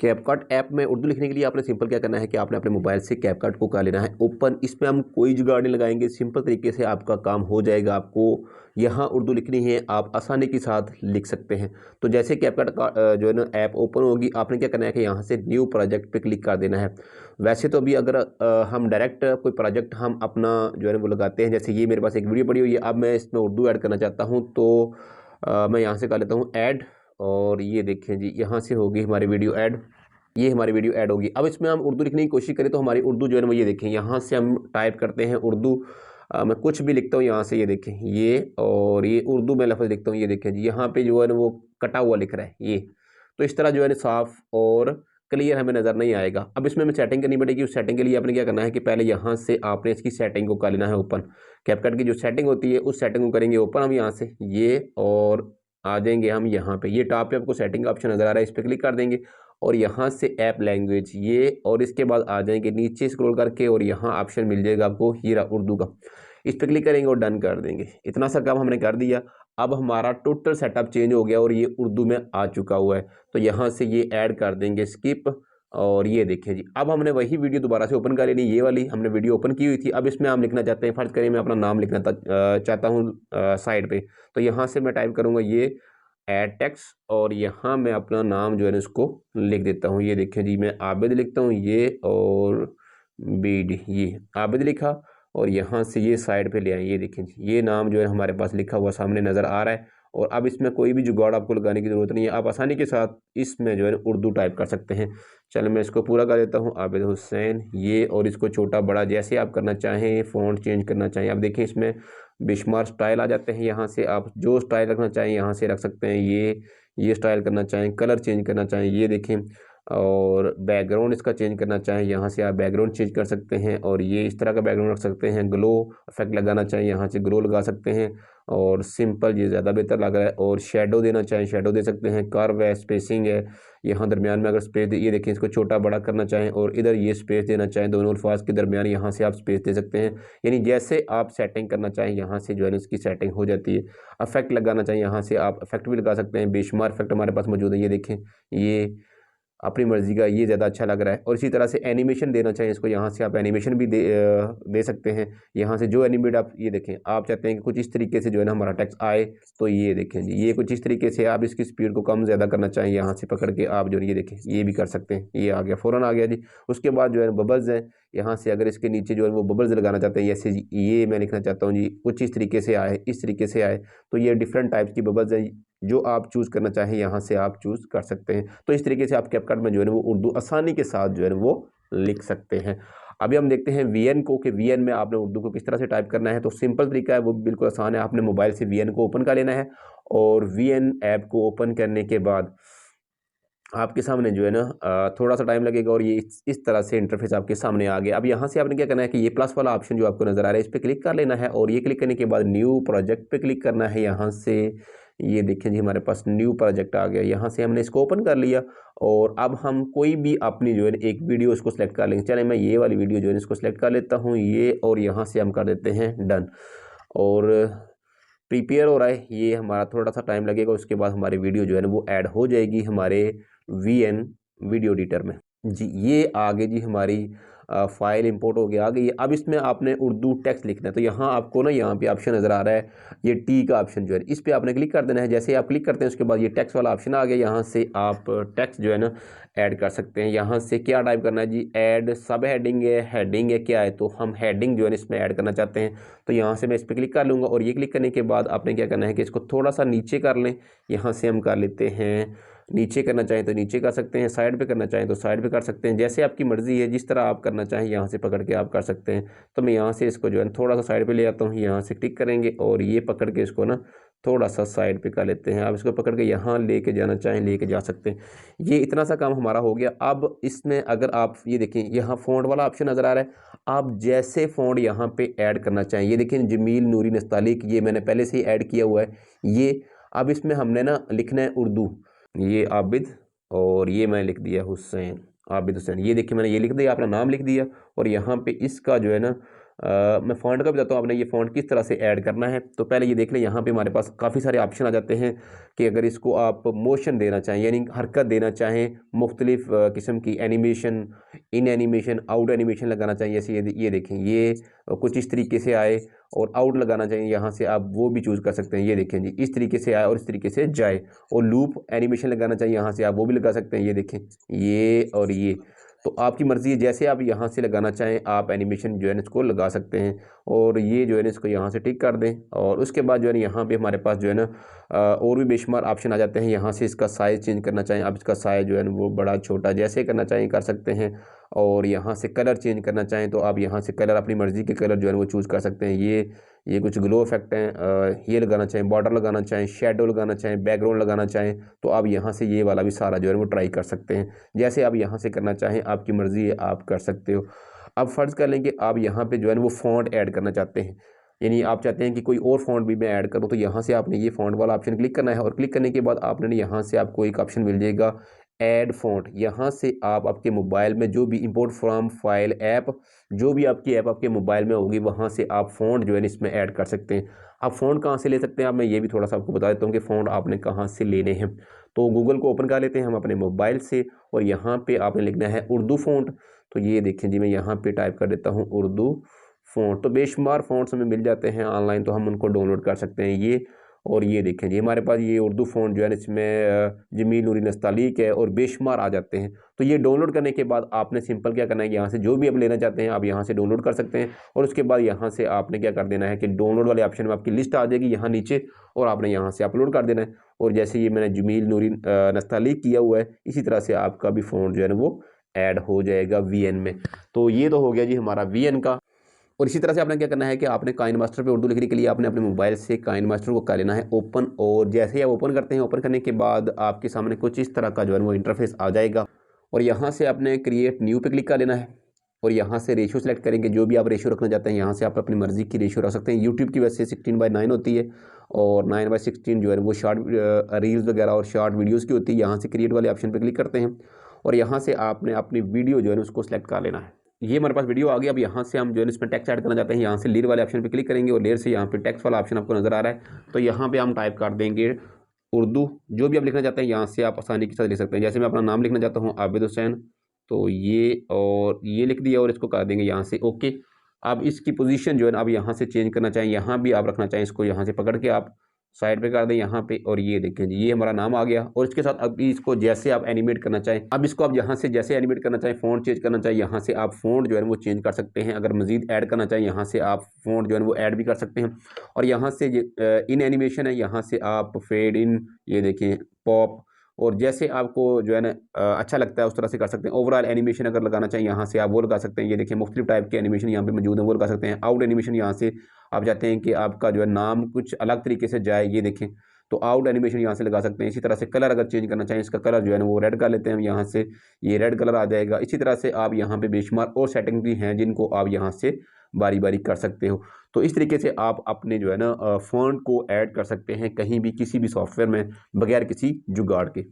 CapCut app में उर्दू लिखने के लिए आपने सिंपल क्या करना है कि आपने अपने मोबाइल से कैपकट को कर लेना है ओपन। इसमें हम कोई जुगाड़ नहीं लगाएंगे, सिंपल तरीके से आपका काम हो जाएगा। आपको यहाँ उर्दू लिखनी है, आप आसानी के साथ लिख सकते हैं। तो जैसे कैपकट का जो है ना ऐप ओपन होगी, आपने क्या करना है कि यहाँ से न्यू प्रोजेक्ट पे क्लिक कर देना है। वैसे तो अभी अगर हम डायरेक्ट कोई प्रोजेक्ट हम अपना जो है ना वो लगाते हैं, जैसे ये मेरे पास एक वीडियो पड़ी हुई है, अब मैं इसमें उर्दू ऐड करना चाहता हूँ, तो मैं यहाँ से कर लेता हूँ ऐड, और ये देखें जी यहाँ से होगी हमारी वीडियो ऐड। ये हमारी वीडियो ऐड होगी। अब इसमें हम उर्दू लिखने की कोशिश करें तो हमारी उर्दू जो है ना वो ये देखें, यहाँ से हम टाइप करते हैं उर्दू। मैं कुछ भी लिखता हूँ यहाँ से, ये देखें ये, और ये उर्दू में लफ्ज़ लिखता हूँ, ये देखें जी यहाँ पे जो है ना वो कटा हुआ लिख रहा है ये। तो इस तरह जो है ना साफ़ और क्लियर हमें नज़र नहीं आएगा। अब इसमें हमें सेटिंग करनी पड़ेगी। उस सेटिंग के लिए आपने क्या करना है कि पहले यहाँ से आपने इसकी सेटिंग को कर लेना है ओपन। कैपकट की जो सेटिंग होती है उस सेटिंग को करेंगे ओपन हम यहाँ से, ये, और आ जाएंगे हम यहाँ पे। ये टॉप पे आपको सेटिंग का ऑप्शन नज़र आ रहा है, इस पर क्लिक कर देंगे और यहाँ से ऐप लैंग्वेज ये, और इसके बाद आ जाएंगे नीचे स्क्रॉल करके और यहाँ ऑप्शन मिल जाएगा आपको हीरा उर्दू का। इस पर क्लिक करेंगे और डन कर देंगे। इतना सा काम हमने कर दिया। अब हमारा टोटल सेटअप चेंज हो गया और ये उर्दू में आ चुका हुआ है। तो यहाँ से ये ऐड कर देंगे स्किप, और ये देखें जी अब हमने वही वीडियो दोबारा से ओपन कर लेनी। ये वाली हमने वीडियो ओपन की हुई थी। अब इसमें हम लिखना चाहते हैं, फर्ज करें मैं अपना नाम लिखना चाहता हूँ साइड पे। तो यहाँ से मैं टाइप करूँगा ये ऐड टेक्स्ट, और यहाँ मैं अपना नाम जो है ना इसको लिख देता हूँ। ये देखें जी मैं आबिद लिखता हूँ ये, और बीडी, ये आबिद लिखा, और यहाँ से ये साइड पे ले आए। ये देखें जी ये नाम जो है हमारे पास लिखा हुआ सामने नज़र आ रहा है। और अब इसमें कोई भी जुगाड़ आपको लगाने की ज़रूरत नहीं है, आप आसानी के साथ इसमें जो है उर्दू टाइप कर सकते हैं। चलो मैं इसको पूरा कर देता हूँ, आबिद हुसैन ये, और इसको छोटा बड़ा जैसे आप करना चाहें, फ़ॉन्ट चेंज करना चाहें। आप देखें इसमें बेशुमार स्टाइल आ जाते हैं, यहाँ से आप जो स्टाइल रखना चाहें यहाँ से रख सकते हैं। ये स्टाइल करना चाहें, कलर चेंज करना चाहें, ये देखें, और बैकग्राउंड इसका चेंज करना चाहें यहाँ से आप बैकग्राउंड चेंज कर सकते हैं। और ये इस तरह का बैकग्राउंड रख सकते हैं। ग्लो इफेक्ट लगाना चाहें यहाँ से ग्लो लगा सकते हैं, और सिंपल ये ज़्यादा बेहतर लग रहा है। और शेडो देना चाहें शेडो दे सकते हैं। कर्व है, स्पेसिंग है, यहाँ दरमियान में अगर स्पेस ये देखें, इसको छोटा बड़ा करना चाहें और इधर ये स्पेस देना चाहें, दोनों अल्फाज के दरमियान यहाँ से आप स्पेस दे सकते हैं। यानी जैसे आप सेटिंग करना चाहें यहाँ से जो है ना इसकी सेटिंग हो जाती है। इफेक्ट लगाना चाहें यहाँ से आप इफेक्ट भी लगा सकते हैं। बेशुमार इफेक्ट हमारे पास मौजूद है, ये देखें, ये अपनी मर्ज़ी का ये ज़्यादा अच्छा लग रहा है। और इसी तरह से एनिमेशन देना चाहें इसको, यहाँ से आप एनिमेशन भी दे सकते हैं। यहाँ से जो एनिमेट आप ये देखें, आप चाहते हैं कि कुछ इस तरीके से जो है ना हमारा टेक्स्ट आए, तो ये देखें जी ये कुछ इस तरीके से। आप इसकी स्पीड को कम ज़्यादा करना चाहें, यहाँ से पकड़ के आप जो है ये देखें ये भी कर सकते हैं। ये आ गया, फ़ौरन आ गया जी। उसके बाद जो है बबल्स हैं, यहाँ से अगर इसके नीचे जो है वो बबल्स लगाना चाहते हैं, जैसे जी ये मैं लिखना चाहता हूँ जी कुछ इस तरीके से आए, इस तरीके से आए, तो ये डिफरेंट टाइप्स की बबल्स हैं, जो आप चूज़ करना चाहें यहाँ से आप चूज़ कर सकते हैं। तो इस तरीके से आप कैपकट में जो है ना वो उर्दू आसानी के साथ जो है ना वो लिख सकते हैं। अभी हम देखते हैं वीएन को, कि वीएन में आपने उर्दू को किस तरह से टाइप करना है। तो सिंपल तरीका है, वो बिल्कुल आसान है। आपने मोबाइल से वीएन को ओपन कर लेना है, और वीएन ऐप को ओपन करने के बाद आपके सामने जो है ना थोड़ा सा टाइम लगेगा, और ये इस तरह से इंटरफेस आपके सामने आ गया। अब यहाँ से आपने क्या करना है कि ये प्लस वाला ऑप्शन जो आपको नज़र आ रहा है इस पर क्लिक कर लेना है, और ये क्लिक करने के बाद न्यू प्रोजेक्ट पे क्लिक करना है। यहाँ से ये देखिए जी हमारे पास न्यू प्रोजेक्ट आ गया। यहाँ से हमने इसको ओपन कर लिया, और अब हम कोई भी अपनी जो है एक वीडियो इसको सेलेक्ट कर लेंगे। चले मैं ये वाली वीडियो जो है इसको सेलेक्ट कर लेता हूँ ये, और यहाँ से हम कर देते हैं डन। और प्रिपेयर हो रहा है, ये हमारा थोड़ा सा टाइम लगेगा। उसके बाद हमारी वीडियो जो है ना वो ऐड हो जाएगी हमारे वीएन वीडियो एडिटर में जी। ये आगे जी हमारी फाइल इंपोर्ट हो गया, आ गई है। अब इसमें आपने उर्दू टेक्स्ट लिखना है, तो यहाँ आपको ना यहाँ पे ऑप्शन नज़र आ रहा है, ये टी का ऑप्शन जो है इस पर आपने क्लिक कर देना है। जैसे ही आप क्लिक करते हैं उसके बाद ये टेक्स्ट वाला ऑप्शन आ गया। यहाँ से आप टेक्स्ट जो है ना ऐड कर सकते हैं। यहाँ से क्या टाइप करना है जी, ऐड सब हेडिंग है क्या है, तो हम हेडिंग जो है इसमें ऐड करना चाहते हैं। तो यहाँ से मैं इस पर क्लिक कर लूँगा, और ये क्लिक करने के बाद आपने क्या करना है कि इसको थोड़ा सा नीचे कर लें। यहाँ से हम कर लेते हैं, नीचे करना चाहें तो नीचे कर सकते हैं, साइड पे करना चाहें तो साइड पे कर सकते हैं, जैसे आपकी मर्ज़ी है, जिस तरह आप करना चाहें यहाँ से पकड़ के आप कर सकते हैं। तो मैं यहाँ से इसको जो है थोड़ा सा साइड पे ले आता हूँ, यहाँ से क्लिक करेंगे और ये पकड़ के इसको ना थोड़ा सा साइड पे कर लेते हैं। आप इसको पकड़ के यहाँ लेके जाना चाहें लेके जा सकते हैं। ये इतना सा काम हमारा हो गया। अब इसमें अगर आप ये देखें, यहाँ फ़ॉन्ट वाला ऑप्शन नज़र आ रहा है, आप जैसे फ़ॉन्ट यहाँ पे ऐड करना चाहें, ये देखें जमील नूरी नस्तालिक, ये मैंने पहले से ही ऐड किया हुआ है ये। अब इसमें हमने ना लिखना है उर्दू, ये आबिद, और ये मैं लिख दिया हुसैन, आबिद हुसैन। ये देखिए मैंने ये लिख दिया, अपना नाम लिख दिया, और यहाँ पे इसका जो है ना मैं फ़ॉन्ट का भी बताता हूँ आपने ये फ़ॉन्ट किस तरह से ऐड करना है। तो पहले ये देख लें, यहाँ पे हमारे पास काफ़ी सारे ऑप्शन आ जाते हैं कि अगर इसको आप मोशन देना चाहें यानी हरकत देना चाहें, मुख्तलिफ़ किस्म की एनिमेशन, इन एनिमेशन, आउट एनिमेशन लगाना चाहिए। जैसे ये देखें, ये कुछ इस तरीके से आए और आउट लगाना चाहिए, यहाँ से आप वो भी चूज़ कर सकते हैं। ये देखें जी, इस तरीके से आए और इस तरीके से जाए। और लूप एनिमेशन लगाना चाहिए, यहाँ से आप वो भी लगा सकते हैं। ये देखें, ये और ये, तो आपकी मर्ज़ी है, जैसे आप यहाँ से लगाना चाहें आप एनिमेशन जो है ना इसको लगा सकते हैं। और ये जो है ना इसको यहाँ से टिक कर दें और उसके बाद जो है ना यहाँ पे हमारे पास जो है ना और भी बेशुमार ऑप्शन आ जाते हैं। यहाँ से इसका साइज़ चेंज करना चाहें आप, इसका साइज़ जो है ना वो बड़ा छोटा जैसे करना चाहें कर सकते हैं। और यहाँ से कलर चेंज करना चाहें तो आप यहाँ से कलर अपनी मर्ज़ी के कलर जो है ना वो चूज़ कर सकते हैं। ये कुछ ग्लो इफेक्ट हैं, ये लगाना चाहें, बॉर्डर लगाना चाहें, शेडो लगाना चाहें, बैकग्राउंड लगाना चाहें, तो आप यहाँ से ये वाला भी सारा जो है वो ट्राई कर सकते हैं। जैसे आप यहाँ से करना चाहें, आपकी मर्ज़ी है, आप कर सकते हो। अब फ़र्ज़ कर लें कि आप यहाँ पे जो है ना वो फ़ॉन्ट ऐड करना चाहते हैं, यानी आप चाहते हैं कि कोई और फ़ॉन्ट भी मैं ऐड करूँ, तो यहाँ से आपने ये फ़ॉन्ट वाला ऑप्शन क्लिक करना है और क्लिक करने के बाद आपने यहाँ से आपको एक ऑप्शन मिल जाएगा ऐड फ़ॉन्ट। यहाँ से आप आपके मोबाइल में जो भी इंपोर्ट फ्रॉम फाइल ऐप, जो भी आपकी ऐप आपके मोबाइल में होगी, वहाँ से आप फ़ॉन्ट जो है इसमें ऐड कर सकते हैं। आप फ़ॉन्ट कहाँ से ले सकते हैं, अब मैं ये भी थोड़ा सा आपको बता देता हूँ कि फ़ॉन्ट आपने कहाँ से लेने हैं। तो गूगल को ओपन कर लेते हैं हम अपने मोबाइल से और यहाँ पे आपने लिखना है उर्दू फ़ॉन्ट। तो ये देखें जी, मैं यहाँ पे टाइप कर देता हूँ उर्दू फ़ॉन्ट। तो बेशुमार फ़ॉन्ट्स हमें मिल जाते हैं ऑनलाइन, तो हम उनको डाउनलोड कर सकते हैं। ये और ये देखें जी, हमारे पास ये उर्दू फ़ॉन्ट जो है इसमें जमील नूरी नस्तालीक है और बेशुमार आ जाते हैं। तो ये डाउनलोड करने के बाद आपने सिंपल क्या करना है, यहाँ से जो भी आप लेना चाहते हैं आप यहाँ से डाउनलोड कर सकते हैं। और उसके बाद यहाँ से आपने क्या कर देना है कि डाउनलोड वाले ऑप्शन में आपकी लिस्ट आ जाएगी यहाँ नीचे और आपने यहाँ से अपलोड कर देना है। और जैसे ये मैंने जमील नूरी नस्तालीक किया हुआ है, इसी तरह से आपका भी फ़ॉन्ट जो है ना वो ऐड हो जाएगा वीएन में। तो ये तो हो गया जी हमारा वीएन का। और इसी तरह से आपने क्या करना है कि आपने काइन मास्टर पे उर्दू लिखने के लिए आपने अपने मोबाइल से काइन मास्टर को कर लेना है ओपन। और जैसे ही आप ओपन करते हैं, ओपन करने के बाद आपके सामने कुछ इस तरह का जो है वो इंटरफेस आ जाएगा। और यहाँ से आपने क्रिएट न्यू पे क्लिक कर लेना है और यहाँ से रेशियो सेलेक्ट करेंगे, जो भी आप रेशियो रखना चाहते हैं यहाँ से आप अपनी मर्ज़ी की रेशियो रख सकते हैं। यूट्यूब की वजह से 16:9 होती है और 9:16 जो है वो शॉर्ट रील्स वगैरह और शॉर्ट वीडियोज़ की होती है। यहाँ से क्रिएट वाले ऑप्शन पर क्लिक करते हैं और यहाँ से आपने अपनी वीडियो जो है उसको सेलेक्ट कर लेना है। ये हमारे पास वीडियो आ गया। अब यहाँ से हम जो है इसमें टेक्स्ट ऐड करना चाहते हैं, यहाँ से लेयर वाले ऑप्शन पे क्लिक करेंगे और लेयर से यहाँ पे टेक्स्ट वाला ऑप्शन आपको नज़र आ रहा है, तो यहाँ पे हम टाइप कर देंगे उर्दू। जो भी आप लिखना चाहते हैं यहाँ से आप आसानी के साथ लिख सकते हैं। जैसे मैं अपना नाम लिखना चाहता हूँ आबिद हुसैन, तो ये और ये लिख दिया और इसको कर देंगे यहाँ से ओके। अब इसकी पोजीशन जो है ना, अब यहाँ से चेंज करना चाहें, यहाँ भी आप रखना चाहें, इसको यहाँ से पकड़ के आप साइड पे कर दें यहाँ पे। और ये देखें जी, ये हमारा नाम आ गया। और इसके साथ अब इसको जैसे आप एनिमेट करना चाहें, अब इसको आप यहाँ से जैसे एनिमेट करना चाहें, फ़ॉन्ट चेंज करना चाहें, यहाँ से आप फ़ॉन्ट जो है वो चेंज कर सकते हैं। अगर मज़ीद ऐड करना चाहें, यहाँ से आप फ़ॉन्ट जो है वो ऐड भी कर सकते हैं। और यहाँ से इन एनिमेशन है, यहाँ से आप फेड इन, ये देखें पॉप, और जैसे आपको जो है ना अच्छा लगता है उस तरह से कर सकते हैं। ओवरऑल एनिमेशन अगर लगाना चाहिए, यहाँ से आप वो लगा सकते हैं। ये देखिए मुख्तलिफ टाइप के एनिमेशन यहाँ पे मौजूद हैं, वो लगा सकते हैं। आउट एनिमेशन, यहाँ से आप चाहते हैं कि आपका जो है नाम कुछ अलग तरीके से जाए, ये देखें, तो आउट एनिमेशन यहाँ से लगा सकते हैं। इसी तरह से कलर अगर चेंज करना चाहें, इसका कलर जो है ना वो रेड कर लेते हैं हम, यहाँ से ये रेड कलर आ जाएगा। इसी तरह से आप यहाँ पे बेशुमार और सेटिंग भी हैं जिनको आप यहाँ से बारी बारी कर सकते हो। तो इस तरीके से आप अपने जो है ना फ़ॉन्ट को ऐड कर सकते हैं कहीं भी किसी भी सॉफ्टवेयर में बगैर किसी जुगाड़ के।